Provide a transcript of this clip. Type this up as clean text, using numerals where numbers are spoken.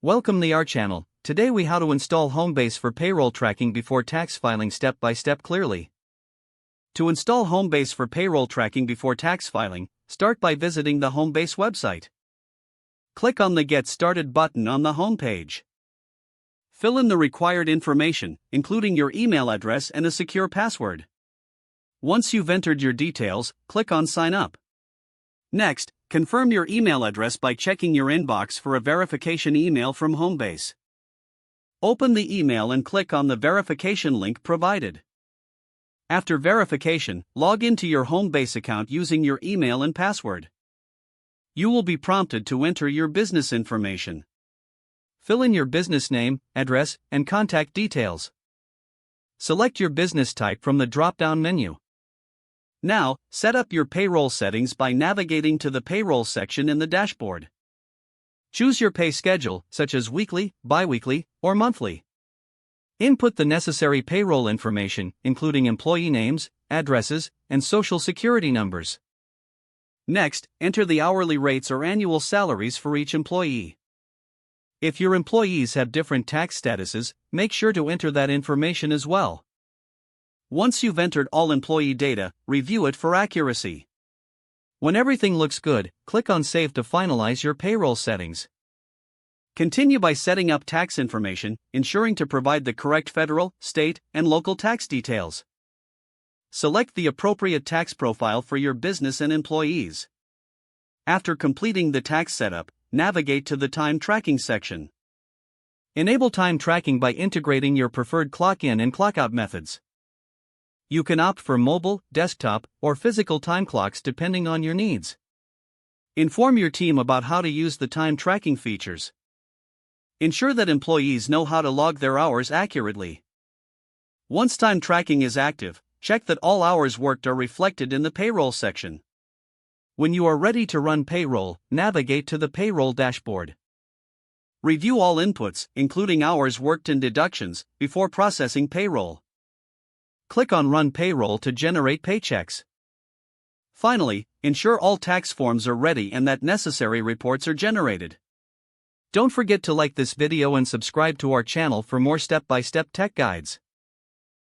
Welcome to our channel. Today we how to install Homebase for payroll tracking before tax filing step by step clearly. To install Homebase for payroll tracking before tax filing, start by visiting the Homebase website. Click on the Get Started button on the home page. Fill in the required information, including your email address and a secure password. Once you've entered your details, click on Sign Up. Next, confirm your email address by checking your inbox for a verification email from Homebase. Open the email and click on the verification link provided. After verification, log into your Homebase account using your email and password. You will be prompted to enter your business information. Fill in your business name, address, and contact details. Select your business type from the drop-down menu. Now, set up your payroll settings by navigating to the payroll section in the dashboard. Choose your pay schedule, such as weekly, bi-weekly, or monthly. Input the necessary payroll information, including employee names, addresses, and social security numbers. Next, enter the hourly rates or annual salaries for each employee. If your employees have different tax statuses, make sure to enter that information as well. Once you've entered all employee data, review it for accuracy. When everything looks good, click on Save to finalize your payroll settings. Continue by setting up tax information, ensuring to provide the correct federal, state, and local tax details. Select the appropriate tax profile for your business and employees. After completing the tax setup, navigate to the time tracking section. Enable time tracking by integrating your preferred clock-in and clock-out methods. You can opt for mobile, desktop, or physical time clocks depending on your needs. Inform your team about how to use the time tracking features. Ensure that employees know how to log their hours accurately. Once time tracking is active, check that all hours worked are reflected in the payroll section. When you are ready to run payroll, navigate to the payroll dashboard. Review all inputs, including hours worked and deductions, before processing payroll. Click on Run Payroll to generate paychecks. Finally, ensure all tax forms are ready and that necessary reports are generated. Don't forget to like this video and subscribe to our channel for more step-by-step tech guides.